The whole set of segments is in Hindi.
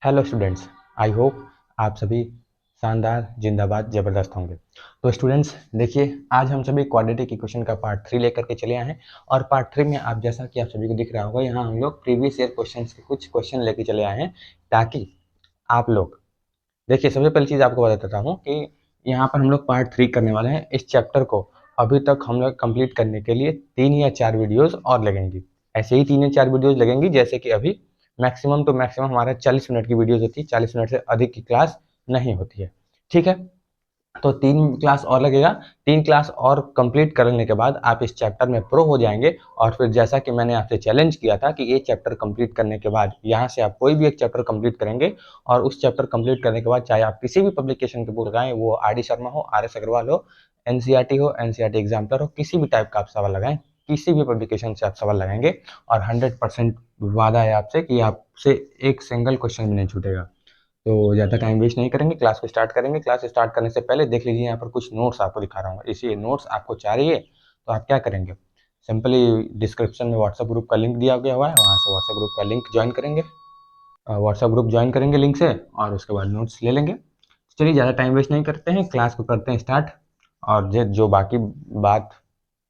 हेलो स्टूडेंट्स, आई होप आप सभी शानदार जिंदाबाद ज़बरदस्त होंगे। तो स्टूडेंट्स देखिए, आज हम सभी क्वाड्रेटिक इक्वेशन का पार्ट 3 लेकर के चले आए हैं। और पार्ट 3 में आप जैसा कि आप सभी को दिख रहा होगा, यहाँ हम लोग प्रीवियस ईयर क्वेश्चंस के कुछ क्वेश्चन लेके चले आए हैं, ताकि आप लोग देखिए। सबसे पहली चीज़ आपको बता देता हूँ कि यहाँ पर हम लोग पार्ट 3 करने वाले हैं। इस चैप्टर को अभी तक हम लोग कंप्लीट करने के लिए 3 या 4 वीडियोज़ और लगेंगी। ऐसे ही 3 या 4 वीडियोज़ लगेंगी, जैसे कि अभी मैक्सिमम टू मैक्सिमम हमारा 40 मिनट की वीडियोज़ होती है। 40 मिनट से अधिक की क्लास नहीं होती है, ठीक है। तो 3 क्लास और लगेगा। 3 क्लास और कंप्लीट करने के बाद आप इस चैप्टर में प्रो हो जाएंगे। और फिर जैसा कि मैंने आपसे चैलेंज किया था कि ये चैप्टर कंप्लीट करने के बाद यहाँ से आप कोई भी एक चैप्टर कंप्लीट करेंगे, और उस चैप्टर कंप्लीट करने के बाद चाहे आप किसी भी पब्लिकेशन के बुक लगाएं, वो आर डी शर्मा हो, आर एस अग्रवाल हो, एनसीईआरटी हो, एनसीईआरटी एग्जाम्पलर हो, किसी भी टाइप का आप सवाल लगाएं, किसी भी पब्लिकेशन से आप सवाल लगाएंगे, और 100% वादा है आपसे कि आपसे एक सिंगल क्वेश्चन भी नहीं छूटेगा। तो ज़्यादा टाइम वेस्ट नहीं करेंगे, क्लास को स्टार्ट करेंगे। क्लास स्टार्ट करने से पहले देख लीजिए, यहाँ पर कुछ नोट्स आपको दिखा रहा हूँ। इसी नोट्स आपको चाहिए तो आप क्या करेंगे, सिंपली डिस्क्रिप्शन में व्हाट्सएप ग्रुप का लिंक दिया गया हुआ है, वहाँ से व्हाट्सएप ग्रुप का लिंक ज्वाइन करेंगे। व्हाट्सएप ग्रुप ज्वाइन करेंगे लिंक से, और उसके बाद नोट्स ले लेंगे। चलिए, ज़्यादा टाइम वेस्ट नहीं करते हैं, क्लास को करते हैं स्टार्ट। और जो बाकी बात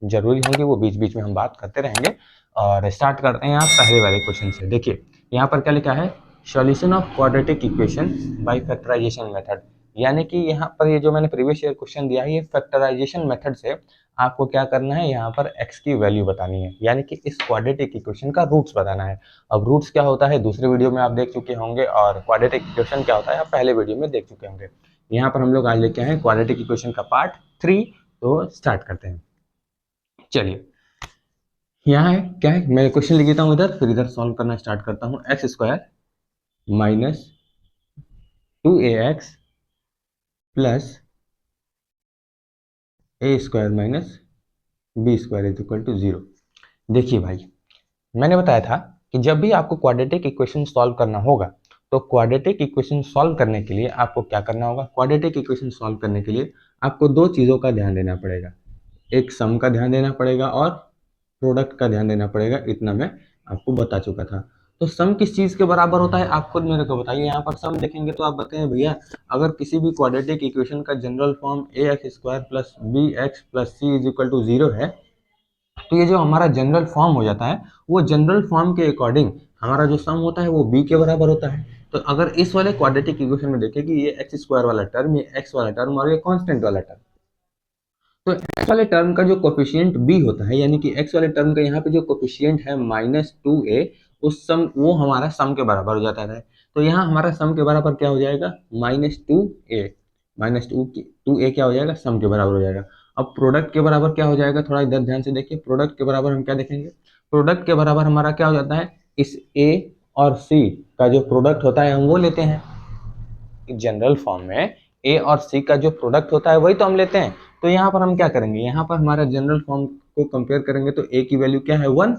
जरूरी होंगी वो बीच बीच में हम बात करते रहेंगे। और स्टार्ट करते हैं आप पहले वाले क्वेश्चन से। देखिए, यहाँ पर क्या लिखा है, solution of quadratic equation by factorisation method. यानी कि यहाँ पर ये जो मैंने प्रीवियस ईयर क्वेश्चन दिया है, ये फैक्टराइजेशन मेथड से आपको क्या करना है, यहाँ पर x की वैल्यू बतानी है, यानी कि इस क्वाड्रेटिक इक्वेशन का रूट्स बताना है। अब रूट्स क्या होता है दूसरे वीडियो में आप देख चुके होंगे, और क्वाड्रेटिक इक्वेशन क्या होता है आप पहले वीडियो में देख चुके होंगे। यहाँ पर हम लोग आज लेके आए हैं क्वाड्रेटिक इक्वेशन का पार्ट 3। तो स्टार्ट करते हैं। चलिए, यहाँ है क्या है, मैं क्वेश्चन लिख देता हूँ इधर, फिर इधर सॉल्व करना स्टार्ट करता हूँ। X square minus 2ax plus A square minus B square is equal to 0। देखिए भाई, मैंने बताया था कि जब भी आपको क्वाड्रेटिक इक्वेशन सॉल्व करना होगा, तो क्वाड्रेटिक इक्वेशन सॉल्व करने के लिए आपको क्या करना होगा, क्वाड्रेटिक इक्वेशन सॉल्व करने के लिए आपको दो चीज़ों का ध्यान देना पड़ेगा। एक सम का ध्यान देना पड़ेगा और प्रोडक्ट का ध्यान देना पड़ेगा। इतना मैं आपको बता चुका था। तो सम किस चीज़ के बराबर होता है आप खुद मेरे को बताइए। यहाँ पर सम देखेंगे तो आप बताएं भैया, अगर किसी भी क्वाड्रेटिक इक्वेशन का general form A X square plus B x plus C is equal to 0 है, तो ये जो हमारा जनरल फॉर्म हो जाता है, वो जनरल फॉर्म के अकॉर्डिंग हमारा जो सम होता है वो बी के बराबर होता है। तो अगर इस वाले क्वाड्रेटिक इक्वेशन में देखें कि ये एक्स स्क्वायर वाला टर्म, ये एक्स वाला टर्म और ये कांस्टेंट वाला टर्म, तो एक्स वाले टर्म का जो कोफिशिएंट बी होता है, यानी कि एक्स वाले टर्म का यहाँ पे जो कोफिशिएंट है -2a, उस सम वो हमारा सम के बराबर हो जाता है। तो यहाँ हमारा सम के बराबर क्या हो जाएगा, -2a। -2a क्या हो जाएगा, सम के बराबर हो जाएगा। अब प्रोडक्ट के बराबर क्या हो जाएगा, थोड़ा इधर ध्यान से देखिए। प्रोडक्ट के बराबर हम क्या देखेंगे, प्रोडक्ट के बराबर हमारा क्या हो जाता है, इस a और c का जो प्रोडक्ट होता है हम वो लेते हैं। जनरल फॉर्म में ए और सी का जो प्रोडक्ट होता है वही तो हम लेते हैं। तो यहाँ पर हम क्या करेंगे, यहाँ पर हमारा जनरल फॉर्म को कंपेयर करेंगे तो ए की वैल्यू क्या है 1,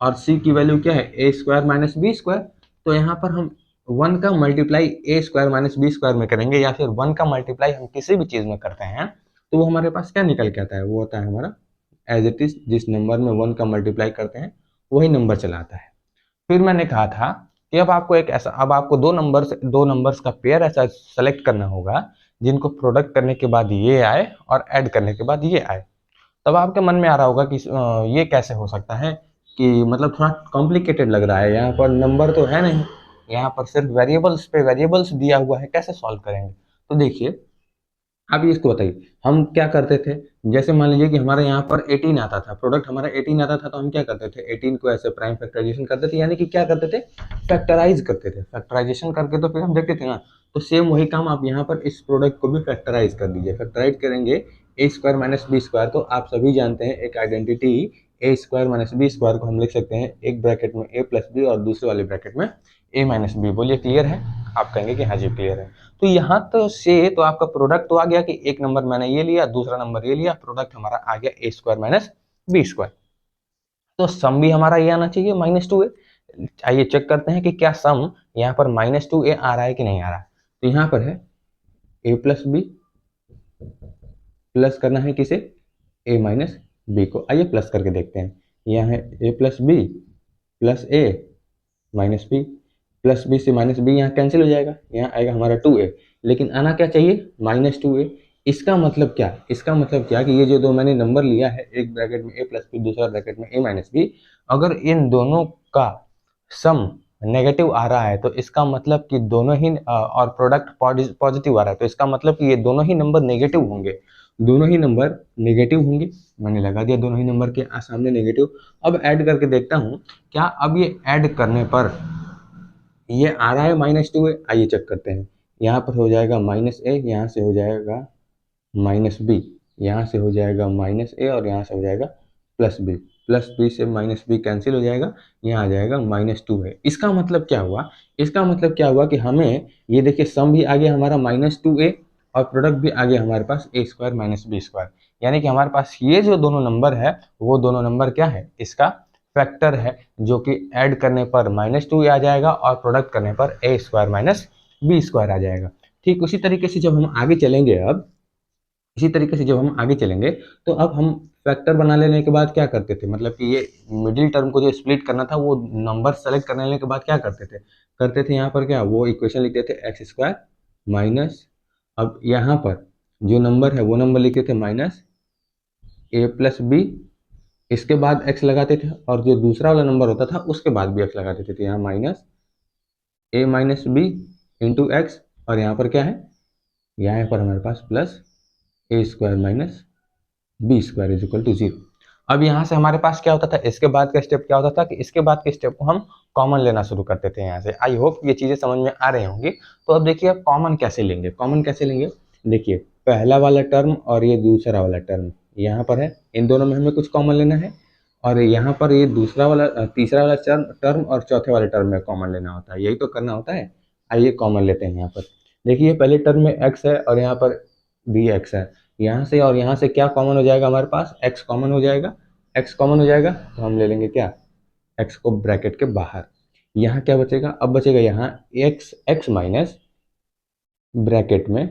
और सी की वैल्यू क्या है ए स्क्वायर माइनस बी स्क्वायर। तो यहाँ पर हम 1 का मल्टीप्लाई ए स्क्वायर माइनस बी स्क्वायर में करेंगे, या फिर 1 का मल्टीप्लाई हम किसी भी चीज़ में करते हैं, तो वो हमारे पास क्या निकल के आता है, वो होता है हमारा एज इट इज। जिस नंबर में 1 का मल्टीप्लाई करते हैं वही नंबर चला आता है। फिर मैंने कहा था कि अब आपको दो नंबर्स का पेयर ऐसा सेलेक्ट करना होगा जिनको प्रोडक्ट करने के बाद ये आए और ऐड करने के बाद ये आए। तब आपके मन में आ रहा होगा कि ये कैसे हो सकता है, कि मतलब थोड़ा कॉम्प्लिकेटेड लग रहा है, यहाँ पर नंबर तो है नहीं, यहाँ पर सिर्फ वेरिएबल्स पे वेरिएबल्स दिया हुआ है, कैसे सॉल्व करेंगे। तो देखिए, आप ये इसको बताइए, हम क्या करते थे, जैसे मान लीजिए कि हमारे यहाँ पर 18 आता था, प्रोडक्ट हमारा 18 आता था, तो हम क्या करते थे, 18 को ऐसे प्राइम फैक्टराइजेशन करते थे, यानी कि क्या करते थे, फैक्टराइज करते थे। फैक्टराइजेशन करके तो फिर हम देखते थे ना, तो सेम वही काम आप यहाँ पर इस प्रोडक्ट को भी फैक्टराइज कर दीजिए। फैक्टराइज करेंगे ए स्क्वायर माइनस बी स्क्वायर, तो आप सभी जानते हैं एक आइडेंटिटी, ए स्क्वायर माइनस बी स्क्वायर को हम लिख सकते हैं एक ब्रैकेट में ए प्लस बी और दूसरे वाले ब्रैकेट में ए माइनस बी। बोलिए क्लियर है, आप कहेंगे कि हाँ जी क्लियर है। तो यहाँ तो से तो आपका प्रोडक्ट तो आ गया कि एक नंबर मैंने ये लिया, दूसरा नंबर ये लिया, प्रोडक्ट हमारा आ गया ए स्क्वायर माइनस बी स्क्वायर। तो सम भी हमारा ये आना चाहिए -2a। आइए चेक करते हैं कि क्या सम यहाँ पर -2a आ रहा है कि नहीं आ रहा है। तो यहाँ पर है a प्लस बी, प्लस करना है किसे, a माइनस बी को। आइए प्लस करके देखते हैं। यहाँ है a plus B plus a minus B. Plus B से माइनस बी यहाँ कैंसिल हो जाएगा, यहाँ आएगा हमारा 2a, लेकिन आना क्या चाहिए -2a। इसका मतलब क्या, इसका मतलब क्या कि ये जो दो मैंने नंबर लिया है, एक ब्रैकेट में a प्लस बी, दूसरा ब्रैकेट में a माइनस बी, अगर इन दोनों का सम नेगेटिव आ रहा है तो इसका मतलब कि दोनों ही और प्रोडक्ट पॉजिटिव आ रहा है तो इसका मतलब कि ये दोनों ही नंबर नेगेटिव होंगे, दोनों ही नंबर नेगेटिव होंगे। मैंने लगा दिया दोनों ही नंबर के सामने नेगेटिव। अब ऐड करके देखता हूँ क्या, अब ये ऐड करने पर ये आ रहा है -2a, आइए चेक करते हैं। यहाँ पर हो जाएगा -a, यहाँ से हो जाएगा -b, यहाँ से हो जाएगा -a और यहाँ से हो जाएगा +b, +b से -b कैंसिल हो जाएगा, यहाँ आ जाएगा -2 है। इसका मतलब क्या हुआ, इसका मतलब क्या हुआ कि हमें ये देखिए सम भी आ गया हमारा -2a और प्रोडक्ट भी आ गया हमारे पास a स्क्वायर -b स्क्वायर, यानी कि हमारे पास ये जो दोनों नंबर है वो दोनों नंबर क्या है, इसका फैक्टर है, जो कि ऐड करने पर -2a आ जाएगा और प्रोडक्ट करने पर a स्क्वायर -b स्क्वायर आ जाएगा। ठीक उसी तरीके से जब हम आगे चलेंगे, अब इसी तरीके से जब हम आगे चलेंगे तो अब हम फैक्टर बना लेने के बाद क्या करते थे, मतलब कि ये मिडिल टर्म को जो स्प्लिट करना था वो नंबर सेलेक्ट कर लेने के बाद क्या करते थे यहाँ पर क्या, वो इक्वेशन लिखते थे एक्स स्क्वायर माइनस, अब यहाँ पर जो नंबर है वो नंबर लिखते थे -a+b, इसके बाद x लगाते थे और जो दूसरा वाला नंबर होता था उसके बाद भी x लगाते थे, तो यहाँ -a-b इंटू एक्स, और यहाँ पर क्या है, यहाँ पर हमारे पास plus a square -b square is equal to 0। अब यहाँ से हमारे पास क्या होता था, इसके बाद का स्टेप क्या होता था कि इसके बाद के स्टेप को हम कॉमन लेना शुरू करते थे यहाँ से। आई होप ये चीज़ें समझ में आ रही होंगी। तो अब देखिए अब कॉमन कैसे लेंगे, कॉमन कैसे लेंगे, देखिए पहला वाला टर्म और ये दूसरा वाला टर्म यहाँ पर है, इन दोनों में हमें कुछ कॉमन लेना है, और यहाँ पर ये दूसरा वाला तीसरा वाला टर्म और चौथे वाले टर्म में कॉमन लेना होता है, यही तो करना होता है। आइए कॉमन लेते हैं। यहाँ पर देखिए पहले टर्म में x है और यहाँ पर भी x है, यहाँ से और यहाँ से क्या कॉमन हो जाएगा, हमारे पास x कॉमन हो जाएगा, x कॉमन हो जाएगा तो हम ले लेंगे क्या, x को ब्रैकेट के बाहर। यहाँ क्या बचेगा, अब बचेगा यहाँ x माइनस ब्रैकेट में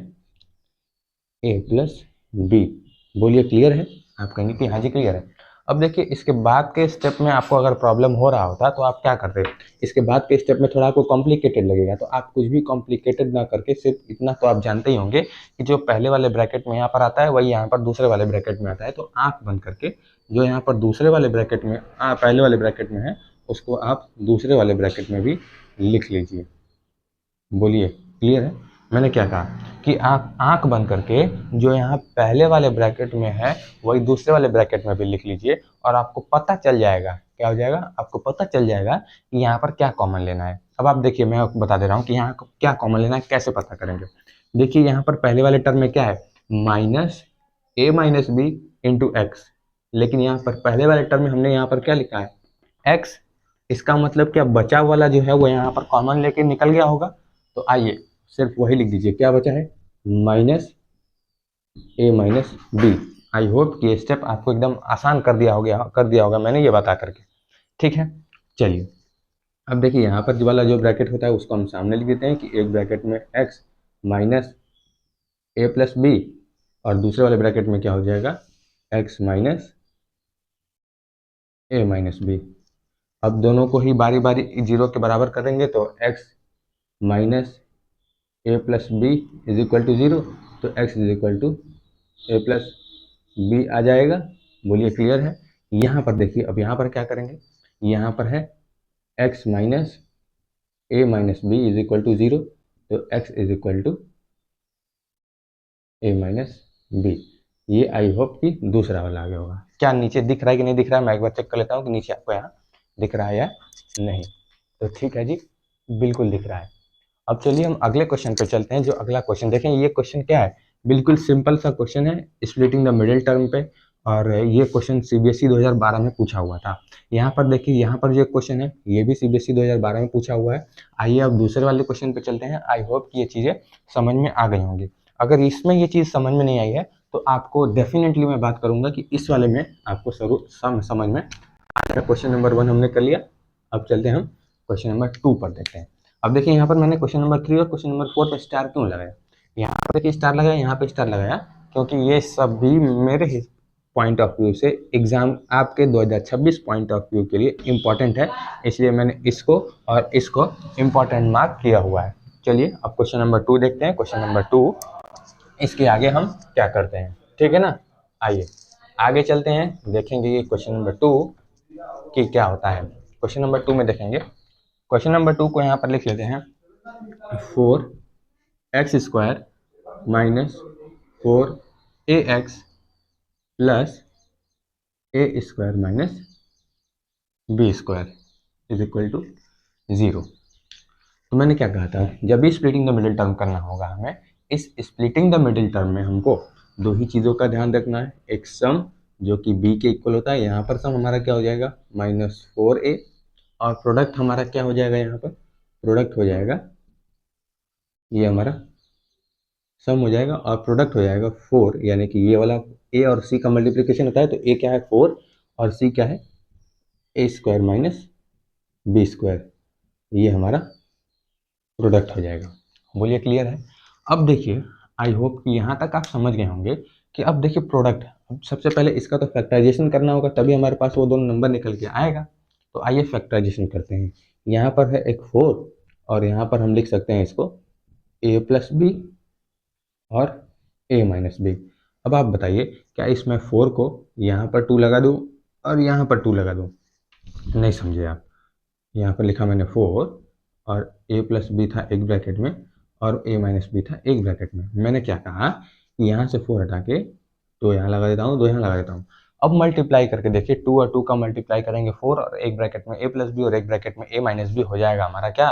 a+b। बोलिए क्लियर है, आप कहेंगे कि हाँ जी क्लियर है। अब देखिए इसके बाद के स्टेप में आपको अगर प्रॉब्लम हो रहा होता तो आप क्या करते, इसके बाद के स्टेप में थोड़ा आपको कॉम्प्लिकेटेड लगेगा, तो आप कुछ भी कॉम्प्लिकेटेड ना करके सिर्फ इतना तो आप जानते ही होंगे कि जो पहले वाले ब्रैकेट में यहाँ पर आता है वही यहाँ पर दूसरे वाले ब्रैकेट में आता है, तो आँख बंद करके जो यहाँ पर दूसरे वाले ब्रैकेट में पहले वाले ब्रैकेट में है उसको आप दूसरे वाले ब्रैकेट में भी लिख लीजिए। बोलिए क्लियर है। मैंने क्या कहा कि आप आंख बंद करके जो यहाँ पहले वाले ब्रैकेट में है वही दूसरे वाले ब्रैकेट में भी लिख लीजिए, और आपको पता चल जाएगा, क्या हो जाएगा, आपको पता चल जाएगा कि यहाँ पर क्या कॉमन लेना है। अब आप देखिए मैं आपको बता दे रहा हूँ कि यहाँ क्या कॉमन लेना है, कैसे पता करेंगे। देखिए यहाँ पर पहले वाले टर्म में क्या है, -a-b इंटू एक्स, लेकिन यहाँ पर पहले वाले टर्म में हमने यहाँ पर क्या लिखा है, x। इसका मतलब क्या, बचा वाला जो है वो यहाँ पर कॉमन लेके निकल गया होगा, तो आइए सिर्फ वही लिख दीजिए, क्या बचा है, -a-b। आई होप कि ये स्टेप आपको एकदम आसान कर दिया होगा मैंने ये बता करके। ठीक है, चलिए अब देखिए यहाँ पर जो वाला जो ब्रैकेट होता है उसको हम सामने लिख देते हैं कि एक ब्रैकेट में x माइनस a+b और दूसरे वाले ब्रैकेट में क्या हो जाएगा, x माइनस a-b। अब दोनों को ही बारी बारी 0 के बराबर करेंगे तो x minus a+b is equal to 0, तो x is equal to a+b आ जाएगा। बोलिए क्लियर है। यहाँ पर देखिए अब यहाँ पर क्या करेंगे, यहाँ पर है x minus a-b is equal to 0, तो x is equal to a-b। ये आई होप कि दूसरा वाला आ गया होगा। क्या नीचे दिख रहा है कि नहीं दिख रहा है, मैं एक बार चेक कर लेता हूँ कि नीचे आपको यहाँ दिख रहा है या नहीं। तो ठीक है जी, बिल्कुल दिख रहा है। अब चलिए हम अगले क्वेश्चन पे चलते हैं। जो अगला क्वेश्चन देखें, ये क्वेश्चन क्या है, बिल्कुल सिंपल सा क्वेश्चन है स्प्लिटिंग द मिडिल टर्म पे, और ये क्वेश्चन सीबीएसई 2012 में पूछा हुआ था। यहाँ पर देखिए, यहाँ पर जो क्वेश्चन है ये भी सीबीएसई 2012 में पूछा हुआ है। आइए अब दूसरे वाले क्वेश्चन पे चलते हैं। आई होप कि ये चीज़ें समझ में आ गई होंगी। अगर इसमें ये चीज़ समझ में नहीं आई है तो आपको डेफिनेटली मैं बात करूंगा कि इस वाले में आपको समझ में आएगा। क्वेश्चन नंबर 1 हमने कर लिया, अब चलते हैं हम क्वेश्चन नंबर 2 पर देखते हैं। अब देखिए यहाँ पर मैंने क्वेश्चन नंबर 3 और क्वेश्चन नंबर 4 पर स्टार क्यों लगाया, यहाँ पर देखिए स्टार लगाया, यहाँ पे स्टार लगाया क्योंकि ये सभी मेरे पॉइंट ऑफ व्यू से, एग्जाम आपके 2026 पॉइंट ऑफ व्यू के लिए इम्पॉर्टेंट है, इसलिए मैंने इसको और इसको इम्पॉर्टेंट मार्क किया हुआ है। चलिए अब क्वेश्चन नंबर 2 देखते हैं। क्वेश्चन नंबर 2, इसके आगे हम क्या करते हैं, ठीक है ना। आइए आगे चलते हैं, देखेंगे कि क्वेश्चन नंबर 2 की क्या होता है। क्वेश्चन नंबर 2 में देखेंगे, क्वेश्चन नंबर 2 को यहाँ पर लिख लेते हैं 4x² minus 4ax plus a² minus b² is equal to 0। तो मैंने क्या कहा था, जब भी स्प्लिटिंग द मिडिल टर्म करना होगा हमें, इस स्प्लिटिंग द मिडिल टर्म में हमको दो ही चीज़ों का ध्यान रखना है। एक सम जो कि b के इक्वल होता है, यहाँ पर सम हमारा क्या हो जाएगा -4a, और प्रोडक्ट हमारा क्या हो जाएगा, यहाँ पर प्रोडक्ट हो जाएगा, ये हमारा सम हो जाएगा और प्रोडक्ट हो जाएगा 4, यानी कि ये वाला a और c का मल्टीप्लिकेशन होता है, तो a क्या है 4 और c क्या है a² माइनस b², ये हमारा प्रोडक्ट हो जाएगा। बोलिए क्लियर है। अब देखिए, आई होप कि यहाँ तक आप समझ गए होंगे कि अब देखिए प्रोडक्ट, अब सबसे पहले इसका तो फैक्टराइजेशन करना होगा, तभी हमारे पास वो दोनों नंबर निकल के आएगा। तो आइए फैक्टराइजेशन करते हैं। यहाँ पर है एक 4 और यहाँ पर हम लिख सकते हैं इसको a प्लस बी और a माइनस बी। अब आप बताइए, क्या इसमें 4 को यहाँ पर 2 लगा दूँ और यहाँ पर 2 लगा दूँ? नहीं समझे आप। यहाँ पर लिखा मैंने 4 और a प्लस बी था एक ब्रैकेट में और a माइनस बी था एक ब्रैकेट में। मैंने क्या कहा कि यहाँ से 4 हटा के 2 यहाँ लगा देता हूँ, 2 यहाँ लगा देता हूँ। अब मल्टीप्लाई करके देखिए, 2 और 2 का मल्टीप्लाई करेंगे 4, और एक ब्रैकेट में a प्लस बी और एक ब्रैकेट में a माइनस बी, हो जाएगा हमारा क्या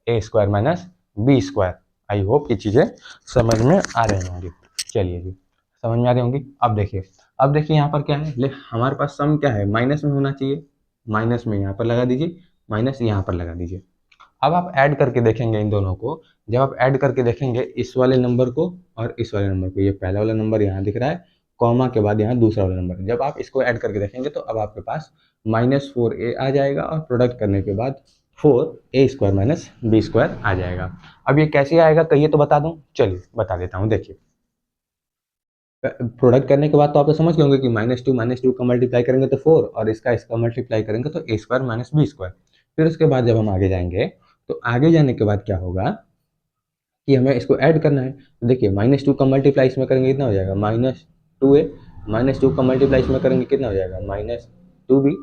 a² minus b²। I hope ये चीज़ें समझ में आ रही होंगी। चलिए जी, समझ में आ रही होंगी। अब देखिए यहाँ पर क्या है, हमारे पास सम क्या है, माइनस में होना चाहिए, माइनस में यहाँ पर लगा दीजिए, माइनस यहाँ पर लगा दीजिए। अब आप ऐड करके देखेंगे इन दोनों को, जब आप ऐड करके देखेंगे इस वाले नंबर को और इस वाले नंबर को, ये पहला वाला नंबर यहाँ दिख रहा है, कॉमा के बाद यहाँ दूसरा वाला नंबर, जब आप इसको ऐड करके देखेंगे तो अब आपके पास -4a आ जाएगा और प्रोडक्ट करने के बाद 4a² माइनस b² आ जाएगा। अब ये कैसे आएगा कहिए तो बता दूं, चलिए बता देता हूँ। देखिए प्रोडक्ट करने के बाद तो आप तो समझ गए होंगे कि -2 का मल्टीप्लाई करेंगे तो 4 और इसका मल्टीप्लाई करेंगे तो a² माइनस b²। फिर उसके बाद जब हम आगे जाएंगे तो आगे जाने के बाद क्या होगा कि हमें इसको ऐड करना है। तो देखिए -2 का मल्टीप्लाई इसमें करेंगे कितना हो जाएगा -2a, -2 का मल्टीप्लाई इसमें करेंगे कितना हो जाएगा -2b,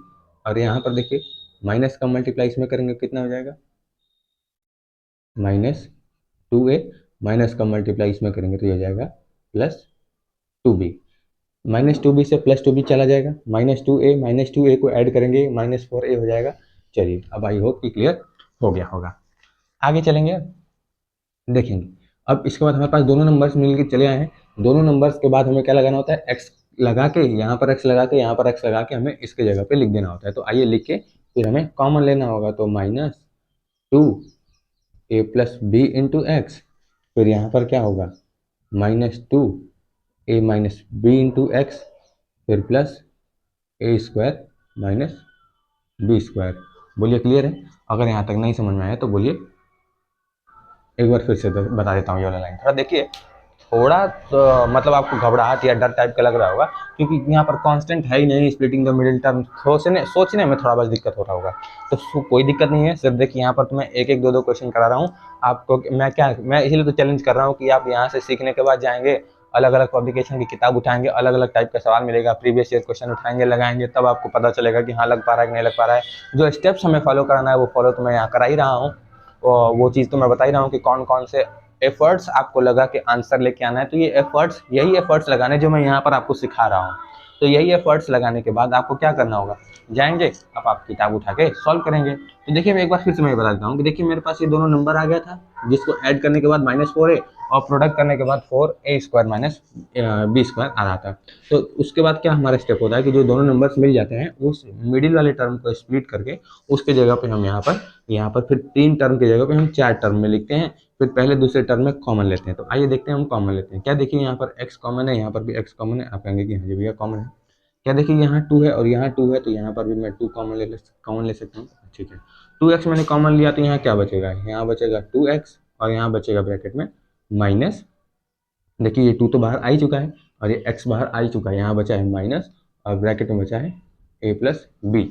और यहाँ पर देखिए माइनस का मल्टीप्लाई इसमें करेंगे कितना हो जाएगा -2a, माइनस का मल्टीप्लाई इसमें करेंगे तो ये हो जाएगा +2b, -2b से +2b चला जाएगा, -2a को ऐड करेंगे -4a हो जाएगा। चलिए अब आई होप कि क्लियर हो गया होगा। आगे चलेंगे, देखेंगे। अब इसके बाद हमारे पास दोनों नंबर्स मिल के चले आए हैं। दोनों नंबर्स के बाद हमें क्या लगाना होता है, x लगा के, यहाँ पर x लगा के, यहाँ पर x लगा के हमें इसके जगह पे लिख देना होता है। तो आइए लिख के फिर हमें कॉमन लेना होगा। तो -2a plus B into x, फिर यहाँ पर क्या होगा -2a minus B into x, फिर प्लस a² माइनस b²। बोलिए क्लियर है। अगर यहाँ तक नहीं समझ में आया तो बोलिए, एक बार फिर से बता देता हूँ ये वाला लाइन। थोड़ा देखिए, थोड़ा तो मतलब आपको घबराहट या डर टाइप का लग रहा होगा, क्योंकि यहाँ पर कांस्टेंट है ही नहीं, स्प्लिटिंग द मिडिल टर्म सोचने में थोड़ा बस दिक्कत हो रहा होगा। तो कोई दिक्कत नहीं है, सिर्फ देखिए यहाँ पर तो मैं एक एक दो दो क्वेश्चन करा रहा हूँ आपको। मैं इसीलिए तो चैलेंज कर रहा हूँ कि आप यहाँ से सीखने के बाद जाएंगे, अलग अलग पब्लिकेशन की किताब उठाएंगे, अलग अलग टाइप का सवाल मिलेगा, प्रीवियस ईयर क्वेश्चन उठाएंगे, लगाएंगे, तब आपको पता चलेगा कि हाँ लग पा रहा है कि नहीं लग पा रहा है। जो स्टेप्स हमें फॉलो कराना है वो फॉलो तो मैं यहाँ करा ही रहा हूँ, वो चीज़ तो मैं बता ही रहा हूँ कि कौन कौन से एफर्ट्स आपको लगा के आंसर लेके आना है। तो ये एफर्ट्स, यही एफर्ट्स लगाने जो मैं यहाँ पर आपको सिखा रहा हूँ। तो यही एफर्ट्स लगाने के बाद आपको क्या करना होगा, जाएंगे अब आप किताब उठा के सॉल्व करेंगे। तो देखिए मैं एक बार फिर से मैं बता देता हूँ कि देखिए मेरे पास ये दोनों नंबर आ गया था, जिसको ऐड करने के बाद -4a और प्रोडक्ट करने के बाद 4a² माइनस b² आ रहा था। तो उसके बाद क्या हमारा स्टेप होता है कि जो दोनों नंबर्स मिल जाते हैं, उस मिडिल वाले टर्म को स्प्लिट करके उसके जगह पे हम यहाँ पर फिर 3 टर्म की जगह पे हम 4 टर्म में लिखते हैं, फिर पहले दूसरे टर्म में कॉमन लेते हैं। तो आइए देखते हैं हम कॉमन लेते हैं क्या। देखिए यहाँ पर x कॉमन है, यहाँ पर भी x कॉमन है, आप कहेंगे कि हाँ जी भैया कॉमन है। क्या देखिए यहाँ 2 है और यहाँ 2 है, तो यहाँ पर भी मैं 2 कॉमन ले सकता हूँ। ठीक है, 2x मैंने कॉमन लिया तो यहाँ क्या बचेगा, यहाँ बचेगा 2x और यहाँ बचेगा ब्रैकेट में माइनस, देखिए ये 2 तो बाहर आ ही चुका है और ये x बाहर आ ही चुका है, यहाँ बचा है माइनस और ब्रैकेट में बचा है ए प्लस बी।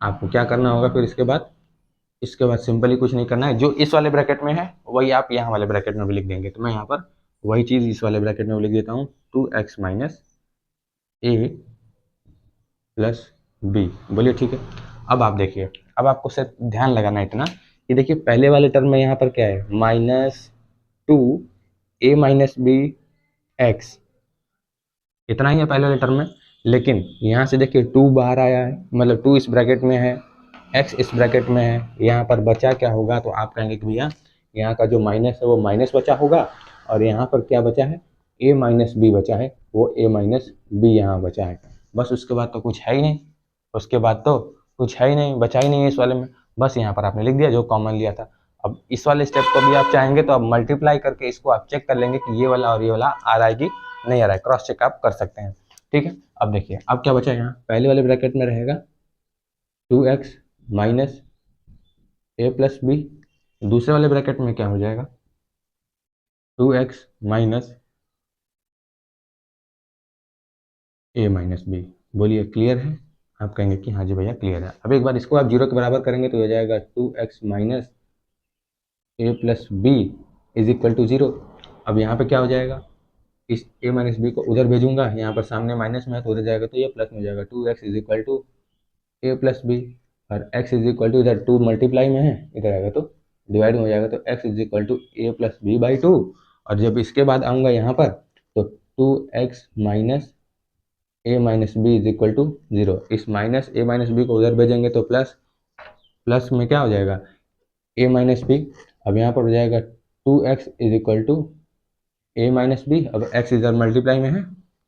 आपको क्या करना होगा फिर इसके बाद सिंपली कुछ नहीं करना है, जो इस वाले ब्रैकेट में है वही आप यहाँ वाले ब्रैकेट में भी लिख देंगे। तो मैं यहाँ पर वही चीज़ इस वाले ब्रैकेट में भी लिख देता हूँ, 2x minus A plus B. बोलिए ठीक है। अब आप देखिए, अब आपको सिर्फ ध्यान लगाना है इतना कि देखिए पहले वाले टर्म में यहाँ पर क्या है, -2a-b x, इतना ही है पहले वाले टर्म में। लेकिन यहाँ से देखिए 2 बाहर आया है, मतलब 2 इस ब्रैकेट में है, x इस ब्रैकेट में है, यहाँ पर बचा क्या होगा, तो आप कहेंगे कि भैया यहाँ का जो माइनस है वो माइनस बचा होगा, और यहाँ पर क्या बचा है, a माइनस बी बचा है, वो a माइनस बी यहाँ बचा है। बस उसके बाद तो कुछ है ही नहीं, उसके बाद तो कुछ है ही नहीं, बचा ही नहीं है इस वाले में। बस यहाँ पर आपने लिख दिया जो कॉमन लिया था। अब इस वाले स्टेप को भी आप चाहेंगे तो आप मल्टीप्लाई करके इसको आप चेक कर लेंगे कि ये वाला और ये वाला आ रहा है कि नहीं आ रहा है, क्रॉस चेक आप कर सकते हैं। ठीक है। अब देखिए अब क्या बचा, यहाँ पहले वाले ब्रैकेट में रहेगा 2x minus A plus B, दूसरे वाले ब्रैकेट में क्या हो जाएगा, 2x minus A minus B. बोलिए क्लियर है। आप कहेंगे कि हाँ जी भैया क्लियर है। अब एक बार इसको आप जीरो के बराबर करेंगे तो हो जाएगा 2x minus A plus B is equal to 0। अब यहाँ पे क्या हो जाएगा, इस a माइनस बी को उधर भेजूंगा, यहाँ पर सामने माइनस में है तो उधर जाएगा तो ये प्लस में हो जाएगा, 2x is equal to A plus B, और x इज इक्वल टू इधर 2 मल्टीप्लाई में है, इधर आएगा तो डिवाइड में हो जाएगा, तो x is equal to A plus B by 2। और जब इसके बाद आऊँगा यहाँ पर तो 2x minus A minus B is equal to 0, इस माइनस ए माइनस बी को उधर भेजेंगे तो प्लस, प्लस में क्या हो जाएगा ए माइनस बी। अब यहाँ पर हो जाएगा 2x is equal to A minus B, अब x इधर मल्टीप्लाई में है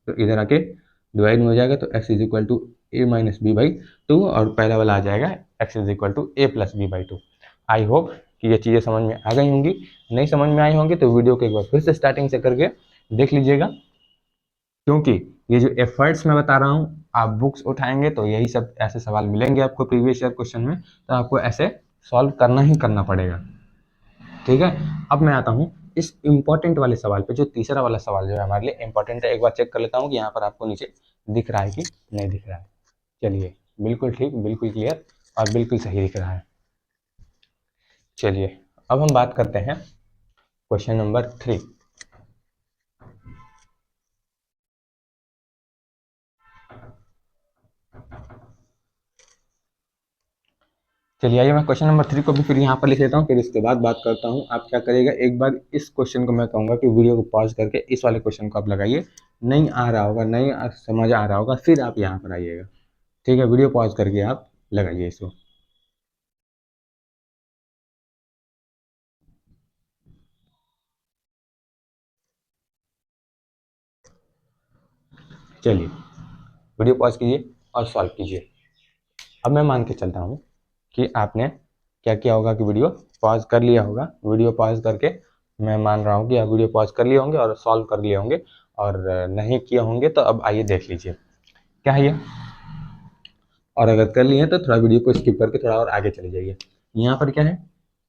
तो इधर आके डिवाइड में हो जाएगा, तो x is equal to A minus B by 2, और पहला वाला आ जाएगा x is equal to A plus B by 2। I hope कि ये चीज़ें समझ में आ गई होंगी। नहीं समझ में आई होंगी तो वीडियो को एक बार फिर से स्टार्टिंग से करके देख लीजिएगा, क्योंकि ये जो एफर्ट्स मैं बता रहा हूँ आप बुक्स उठाएंगे तो यही सब ऐसे सवाल मिलेंगे आपको प्रीवियस ईयर क्वेश्चन में, तो आपको ऐसे सॉल्व करना ही करना पड़ेगा। ठीक है। अब मैं आता हूँ इस इंपॉर्टेंट वाले सवाल पे, जो तीसरा वाला सवाल जो है हमारे लिए इंपॉर्टेंट है। एक बार चेक कर लेता हूँ कि यहाँ पर आपको नीचे दिख रहा है कि नहीं दिख रहा है। चलिए बिल्कुल ठीक, बिल्कुल क्लियर और बिल्कुल सही दिख रहा है। चलिए अब हम बात करते हैं क्वेश्चन नंबर 3। चलिए आइए मैं क्वेश्चन नंबर 3 को भी फिर यहाँ पर लिख लेता हूँ, फिर इसके बाद बात करता हूँ। आप क्या करिएगा, एक बार इस क्वेश्चन को मैं कहूँगा कि वीडियो को पॉज करके इस वाले क्वेश्चन को आप लगाइए, नहीं आ रहा होगा, नहीं समझ आ रहा होगा, फिर आप यहाँ पर आइएगा। ठीक है, वीडियो पॉज करके आप लगाइए इसको। चलिए वीडियो पॉज कीजिए और सॉल्व कीजिए। अब मैं मान के चलता हूँ कि आपने क्या किया होगा कि वीडियो पॉज कर लिया होगा। वीडियो पॉज करके मैं मान रहा हूँ कि आप वीडियो पॉज कर लिए होंगे और सॉल्व कर लिए होंगे, और नहीं किए होंगे तो अब आइए देख लीजिए क्या है ये। और अगर कर लिए हैं तो थोड़ा वीडियो को स्किप करके थोड़ा और आगे चले जाइए। यहाँ पर क्या है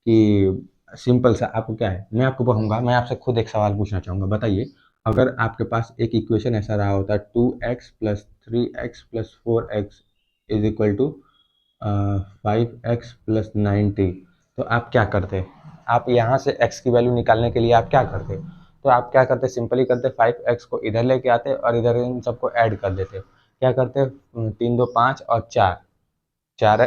कि सिंपल सा आपको क्या है, मैं आपको कहूँगा, मैं आपसे खुद एक सवाल पूछना चाहूँगा। बताइए अगर आपके पास एक इक्वेशन ऐसा रहा होता 2x प्लस 3x प्लस 4x is equal to 5x plus 90, तो आप क्या करते। आप यहाँ से x की वैल्यू निकालने के लिए आप क्या करते, तो आप क्या करते, सिंपली करते 5x को इधर लेके आते और इधर इन सबको ऐड कर देते। क्या करते, 3 2 5 और 4 4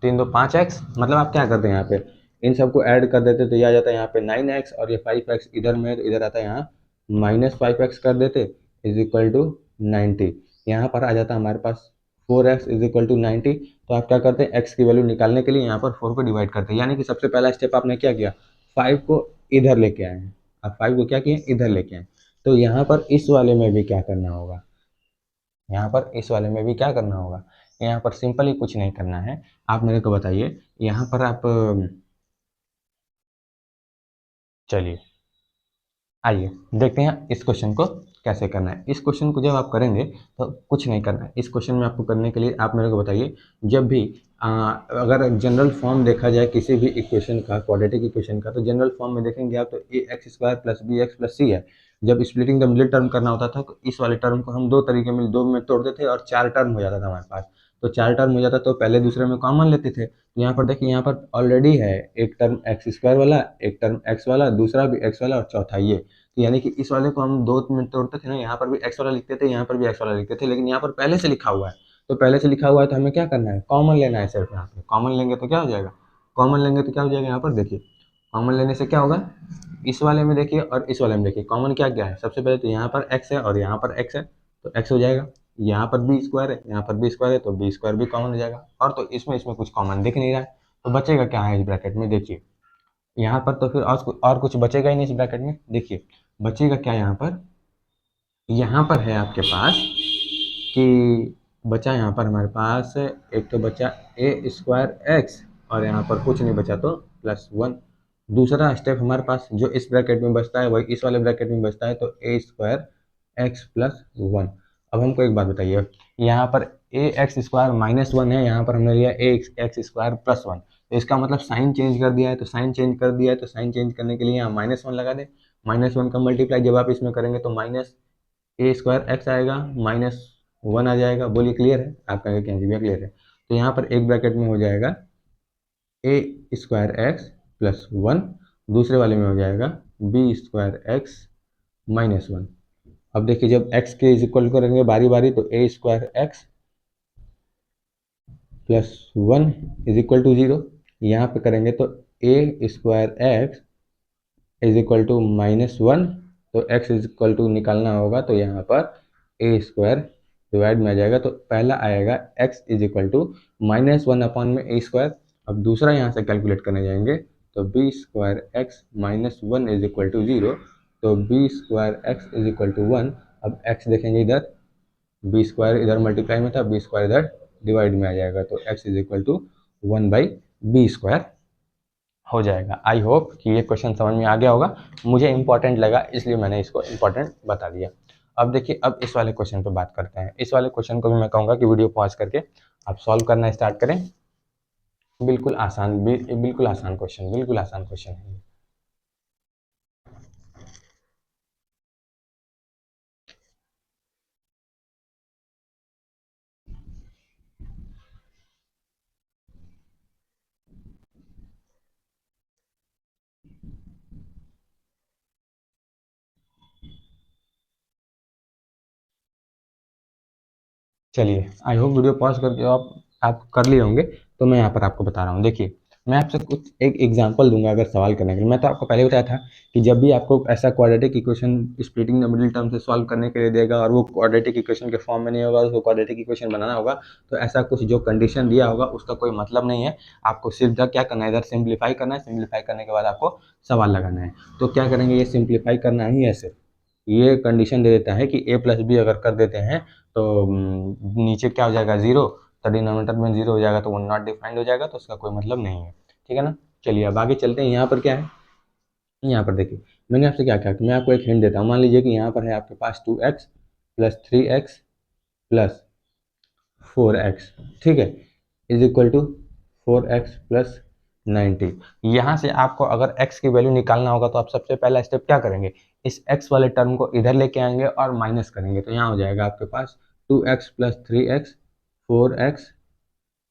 3 2 5x, मतलब आप क्या करते हैं यहाँ पे इन सबको ऐड कर देते तो ये आ जाता है यहाँ पे 9x, और ये 5x इधर में तो इधर आता है यहाँ -5x कर देते इज इक्वल टू 90। यहाँ पर आ जाता हमारे पास 4x इज इक्वल टू 90। तो आप क्या करते हैं, x की वैल्यू निकालने के लिए यहाँ पर 4 को डिवाइड करते हैं, यानी कि सबसे पहला स्टेप आपने क्या किया, 5 को इधर लेके आए हैं। आप 5 को क्या किए, इधर लेके आए। तो यहाँ पर इस वाले में भी क्या करना होगा, यहाँ पर इस वाले में भी क्या करना होगा, यहाँ पर सिंपल ही कुछ नहीं करना है। आप मेरे को बताइए यहाँ पर आप, चलिए आइए देखते हैं इस क्वेश्चन को कैसे करना है। इस क्वेश्चन को जब आप करेंगे तो कुछ नहीं करना है। इस क्वेश्चन में आपको करने के लिए आप मेरे को बताइए, जब भी अगर जनरल फॉर्म देखा जाए किसी भी इक्वेशन का, क्वाड्रेटिक इक्वेशन का, तो जनरल फॉर्म में देखेंगे आप तो A X square plus B x plus C है। जब स्प्लिटिंग द मिडिल टर्म करना होता था तो इस वाले टर्म को हम दो में तोड़ते थे और 4 टर्म हो जाता था हमारे पास। तो 4 टर्म हो जाता तो पहले दूसरे में कॉमन लेते थे। तो यहाँ पर देखिए, यहाँ पर ऑलरेडी है एक टर्म एक्स स्क्वायर वाला, एक टर्म एक्स वाला, दूसरा भी एक्स वाला और चौथा ये। तो यानी कि इस वाले को हम 2 में तोड़ते थे ना, यहाँ पर भी एक्स वाला लिखते थे, यहाँ पर भी एक्स वाला लिखते थे, लेकिन यहाँ पर पहले से लिखा हुआ है। तो पहले से लिखा हुआ है तो हमें क्या करना है, कॉमन लेना है सिर्फ। यहाँ पे कॉमन लेंगे तो क्या हो जाएगा, कॉमन लेंगे तो क्या हो जाएगा, यहाँ पर देखिए कॉमन लेने से क्या होगा, इस वाले में देखिए और इस वाले में देखिए कॉमन क्या क्या है। सबसे पहले तो यहाँ पर एक्स है और यहाँ पर एक्स है, तो एक्स हो जाएगा। यहाँ पर बी स्क्वायर है, यहाँ पर बी स्क्वायर है, तो बी स्क्वायर भी कॉमन हो जाएगा। और तो इसमें कुछ कॉमन दिख नहीं रहा है, तो बचेगा क्या है इस ब्रैकेट में, देखिए यहाँ पर तो फिर और कुछ बचेगा ही नहीं इस ब्रैकेट में। देखिए बचेगा क्या यहाँ पर है आपके पास कि बचा यहाँ पर हमारे पास एक तो बचा ए स्क्वायर एक्स और यहाँ पर कुछ नहीं बचा तो +1। दूसरा स्टेप हमारे पास जो इस ब्रैकेट में बचता है वही इस वाले ब्रैकेट में बचता है, तो ए स्क्वायर एक्स +1। अब हमको एक बात बताइए, यहाँ पर ए एक्स स्क्वायर -1 है, यहाँ पर हमने लिया ए एक्स स्क्वायर +1, तो इसका मतलब साइन चेंज कर दिया है। तो साइन चेंज कर दिया है तो साइन चेंज करने के लिए यहाँ -1 लगा दें। -1 का मल्टीप्लाई जब आप इसमें करेंगे तो माइनस ए स्क्वायर एक्स आएगा, -1 आ जाएगा। बोलिए क्लियर है, आप कहेंगे कि हाँ जी भैया क्लियर है। तो यहाँ पर एक ब्रैकेट में हो जाएगा ए स्क्वायर एक्स +1, दूसरे वाले में हो जाएगा बी स्क्वायर एक्स -1। अब देखिए जब x के इज इक्वल करेंगे बारी बारी, तो A square x +1 is equal to 0। यहाँ पे करेंगे तो A square x is equal to -1, तो x इज इक्वल टू निकालना होगा, तो यहाँ पर ए स्क्वायर डिवाइड में आ जाएगा, तो पहला आएगा x is equal to -1 upon में ए स्क्वायर। अब दूसरा यहाँ से कैलकुलेट करने जाएंगे तो B square x -1 is equal to 0, तो B square x is equal to 1। अब x देखेंगे इधर, बी स्क्वायर इधर मल्टीप्लाई में था, बी स्क्वायर इधर डिवाइड में आ जाएगा, तो x is equal to 1/b square हो जाएगा। आई होप कि ये क्वेश्चन समझ में आ गया होगा, मुझे इंपॉर्टेंट लगा इसलिए मैंने इसको इंपॉर्टेंट बता दिया। अब देखिए, अब इस वाले क्वेश्चन पे बात करते हैं। इस वाले क्वेश्चन को भी मैं कहूँगा कि वीडियो पॉज करके आप सॉल्व करना स्टार्ट करें। बिल्कुल आसान, बिल्कुल आसान क्वेश्चन, बिल्कुल आसान क्वेश्चन है। चलिए, आई होप वीडियो पॉज करके आप कर लिए होंगे, तो मैं यहाँ पर आपको बता रहा हूँ। देखिए मैं आपसे कुछ एक एग्जांपल दूंगा अगर सवाल करने के लिए। मैं तो आपको पहले बताया था कि जब भी आपको ऐसा quadratic equation splitting the middle term से सॉल्व करने के लिए देगा और वो क्वाड्रेटिक इक्वेशन के फॉर्म में नहीं होगा, उसको क्वाड्रेटिक इक्वेशन बनाना होगा, तो ऐसा कुछ जो कंडीशन दिया होगा उसका कोई मतलब नहीं है। आपको सिर्फ क्या करना है, इधर सिंप्लीफाई करना है, सिंप्लीफाई करने के बाद आपको सवाल लगाना है। तो क्या करेंगे, ये सिंप्लीफाई करना ही ऐसे, ये कंडीशन दे देता है कि a प्लस बी अगर कर देते हैं तो नीचे क्या हो जाएगा 0, तो डिनोमिनेटर में 0 हो जाएगा, तो वो नॉट डिफाइंड हो जाएगा, तो उसका कोई मतलब नहीं है। ठीक है ना। चलिए अब आगे चलते हैं। यहाँ पर क्या है, यहाँ पर देखिए मैंने आपसे क्या कहा कि मैं आपको एक हिंट देता हूँ। मान लीजिए कि यहाँ पर है आपके पास 2x + 3x + 4x, ठीक है, इज इक्वल टू 4x + 90। यहाँ से आपको अगर x की वैल्यू निकालना होगा तो आप सबसे पहला स्टेप क्या करेंगे, इस x वाले टर्म को इधर लेके आएंगे और माइनस करेंगे, तो यहाँ हो जाएगा आपके पास 2x + 3x 4x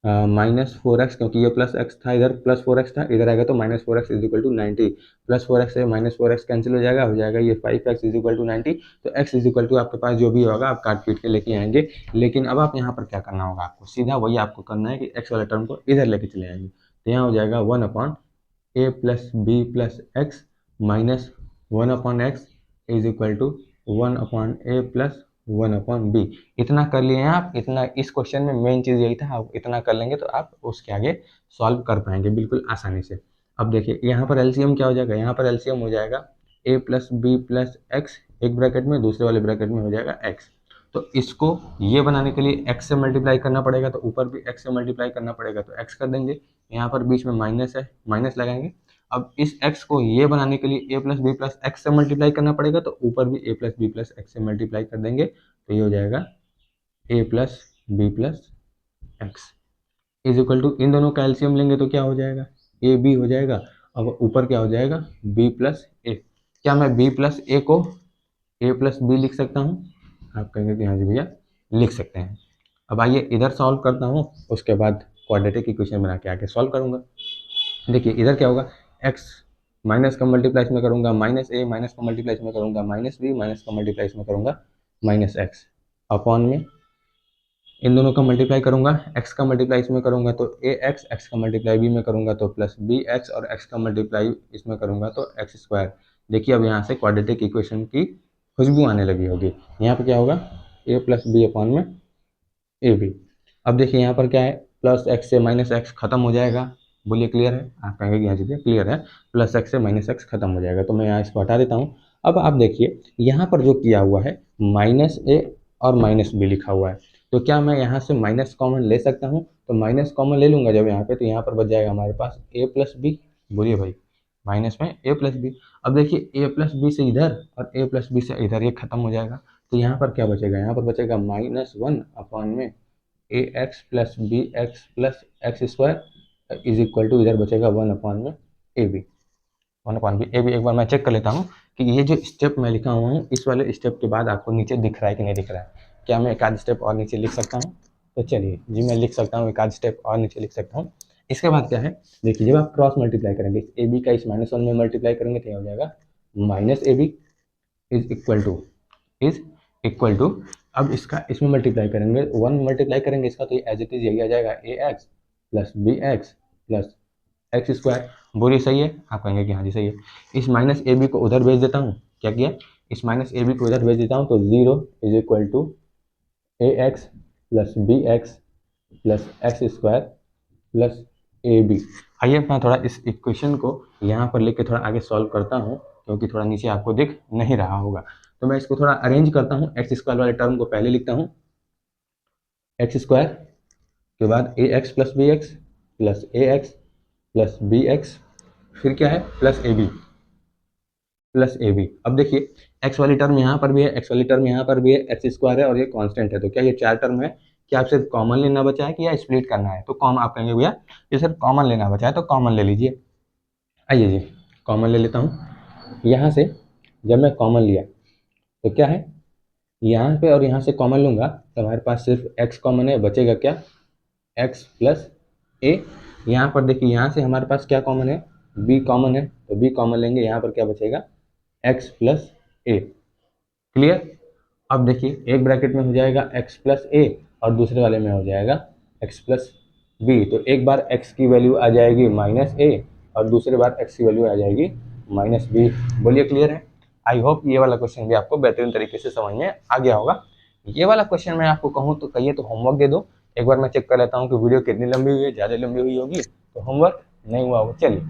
-4x, क्योंकि ये +x था, इधर +4x था, इधर आएगा तो -4x is equal to 90। +4x से -4x कैंसिल हो जाएगा ये 5x इज इक्वल टू 90। तो x इज इक्वल टू आपके पास जो भी होगा आप काट पीट के लेके आएंगे। लेकिन अब आप यहाँ पर क्या करना होगा, आपको सीधा वही आपको करना है कि x वाले टर्म को इधर लेके चले आएंगे, तो यहाँ हो जाएगा 1/a + b + x -1/x is equal to 1/a + 1/b। इतना कर लिए हैं आप, इतना इस क्वेश्चन में मेन चीज़ यही था, आप इतना कर लेंगे तो आप उसके आगे सॉल्व कर पाएंगे बिल्कुल आसानी से। अब देखिए यहाँ पर एलसीएम क्या हो जाएगा, यहाँ पर एलसीएम हो जाएगा a + b + x, एक ब्रैकेट में, दूसरे वाले ब्रैकेट में हो जाएगा x। तो इसको ये बनाने के लिए x से मल्टीप्लाई करना पड़ेगा, तो ऊपर भी x से मल्टीप्लाई करना पड़ेगा, तो x कर देंगे। यहाँ पर बीच में माइनस है, माइनस लगाएंगे। अब इस x को ये बनाने के लिए a + b + x से मल्टीप्लाई करना पड़ेगा, तो ऊपर भी a + b + x से मल्टीप्लाई कर देंगे, तो ये हो जाएगा a + b + x is equal to, इन दोनों का एलसीएम लेंगे तो क्या हो जाएगा, a b हो जाएगा। अब ऊपर क्या हो जाएगा b + a। क्या मैं b + a को ए प्लस बी लिख सकता हूँ। आप कहेंगे कि हाँ जी भैया लिख सकते हैं। अब आइए इधर सॉल्व करता हूँ, उसके बाद क्वाड्रेटिक इक्वेशन बना के आके सॉल्व करूँगा। देखिए इधर क्या होगा, एक्स माइनस का मल्टीप्लाई में करूँगा माइनस ए, माइनस का मल्टीप्लाई में करूँगा माइनस बी, माइनस का मल्टीप्लाई में करूँगा माइनस एक्स, अपॉन में इन दोनों का मल्टीप्लाई करूँगा, एक्स का मल्टीप्लाई इसमें करूँगा तो ए एक्स, एक्स का मल्टीप्लाई बी में करूँगा तो प्लस बी एक्स, और एक्स का मल्टीप्लाई इसमें करूँगा तो एक्स स्क्वायर। देखिए अब यहाँ से क्वाड्रेटिक इक्वेशन की खुशबू आने लगी होगी। यहाँ पर क्या होगा, ए प्लस बी अपॉन में ए बी। अब देखिए यहाँ पर क्या है, प्लस एक्स से माइनस एक्स खत्म हो जाएगा। बोलिए क्लियर है? आप कहेंगे कि यहाँ चीज़ें क्लियर है, प्लस एक्स से माइनस एक्स खत्म हो जाएगा, तो मैं यहाँ इसको हटा देता हूँ। अब आप देखिए यहाँ पर जो किया हुआ है माइनस ए और माइनस बी लिखा हुआ है, तो क्या मैं यहाँ से माइनस कॉमन ले सकता हूँ? तो माइनस कॉमन ले लूँगा जब यहाँ पे, तो यहाँ पर बच जाएगा हमारे पास ए प्लस बी। बोलिए भाई, माइनस में ए प्लस बी। अब देखिए ए प्लस बी से इधर और ए प्लस बी से इधर ये खत्म हो जाएगा, तो यहाँ पर क्या बचेगा, यहाँ पर बचेगा -1 अपॉन में A x plus B x plus x square is equal to, इधर बचेगा 1 अपॉन में A B, 1 upon B A B. एक बार मैं चेक कर लेता हूँ कि ये जो स्टेप मैं लिखा हुआ हूँ, इस वाले स्टेप के बाद आपको नीचे दिख रहा है कि नहीं दिख रहा है। क्या मैं एक आध स्टेप और नीचे लिख सकता हूँ? तो चलिए जी, मैं लिख सकता हूँ, एक आध स्टेप और नीचे लिख सकता हूँ। इसके बाद क्या है, देखिए जब आप क्रॉस मल्टीप्लाई करेंगे, ए बी का इस -1 में मल्टीप्लाई करेंगे तो ये हो जाएगा minus A B is equal to, अब इसका इसमें मल्टीप्लाई करेंगे, 1 मल्टीप्लाई करेंगे इसका, तो ये एज इट इज यही आ जाएगा A x plus B x plus x square. बोलिए सही है? आप कहेंगे कि हाँ जी सही है। इस माइनस ए बी को उधर भेज देता हूँ, क्या किया, इस माइनस ए बी को उधर भेज देता हूँ, तो 0 is equal to A x plus B x plus x square plus A B. आइए मैं थोड़ा इस इक्वेशन को यहाँ पर लेके थोड़ा आगे सॉल्व करता हूँ, क्योंकि थोड़ा नीचे आपको दिख नहीं रहा होगा, तो मैं इसको थोड़ा अरेंज करता हूँ। एक्स स्क्वायर वाले टर्म को पहले लिखता हूँ, एक्स स्क्वायर के बाद A x plus B x plus A x plus B X, फिर क्या है plus A B plus A B. अब देखिए एक्स वाली टर्म यहाँ पर भी है, एक्स वाली टर्म यहाँ पर भी है, एक्स स्क्वायर है और ये कांस्टेंट है, तो क्या ये 4 टर्म है? क्या आप सिर्फ कॉमन लेना बचा है कि या स्प्लिट करना है? तो कॉमन, आप कहेंगे भैया ये सिर्फ कॉमन लेना बचा है, तो कॉमन ले लीजिए। आइए जी कॉमन ले लेता हूँ। यहाँ से जब मैं कॉमन लिया तो क्या है, यहाँ पे और यहाँ से कॉमन लूँगा तो हमारे पास सिर्फ x कॉमन है, बचेगा क्या, x प्लस ए। यहाँ पर देखिए यहाँ से हमारे पास क्या कॉमन है, b कॉमन है, तो b कॉमन लेंगे, यहाँ पर क्या बचेगा, x प्लस ए। क्लियर? अब देखिए एक ब्रैकेट में हो जाएगा x प्लस ए और दूसरे वाले में हो जाएगा x प्लस बी, तो एक बार x की वैल्यू आ जाएगी -a और दूसरे बार x की वैल्यू आ जाएगी -b। बोलिए क्लियर है? आई होप ये वाला क्वेश्चन भी आपको बेहतरीन तरीके से समझ में आ गया होगा। ये वाला क्वेश्चन मैं आपको कहूँ तो कहिए तो होमवर्क दे दो। एक बार मैं चेक कर लेता हूँ कि वीडियो कितनी लंबी हुई है, ज़्यादा लंबी हुई होगी तो होमवर्क नहीं हुआ होगा। चलिए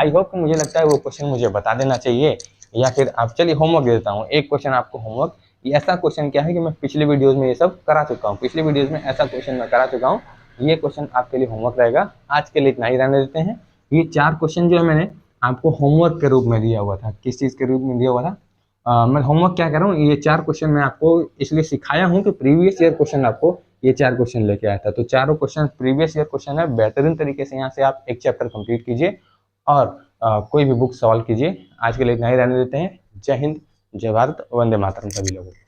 आई होप कि मुझे लगता है वो क्वेश्चन मुझे बता देना चाहिए, या फिर आप चलिए होमवर्क दे देता हूँ। एक क्वेश्चन आपको होमवर्क, ये ऐसा क्वेश्चन क्या है कि मैं पिछले वीडियोज़ में ये सब करा चुका हूँ, पिछले वीडियोज़ में ऐसा क्वेश्चन मैं करा चुका हूँ। ये क्वेश्चन आपके लिए होमवर्क रहेगा। आज के लिए इतना ही रहने देते हैं। ये 4 क्वेश्चन जो है मैंने आपको होमवर्क के रूप में दिया हुआ था। किस चीज़ के रूप में दिया हुआ था? मैं होमवर्क क्या कर रहा हूँ, ये 4 क्वेश्चन मैं आपको इसलिए सिखाया हूँ कि प्रीवियस ईयर क्वेश्चन आपको ये 4 क्वेश्चन लेके आया था, तो चारों क्वेश्चन प्रीवियस ईयर क्वेश्चन है। बेहतरीन तरीके से यहाँ से आप एक चैप्टर कंप्लीट कीजिए और कोई भी बुक सॉल्व कीजिए। आज के लिए इतना ही रहने देते हैं। जय हिंद, जय भारत, वंदे मातरम सभी लोगों को।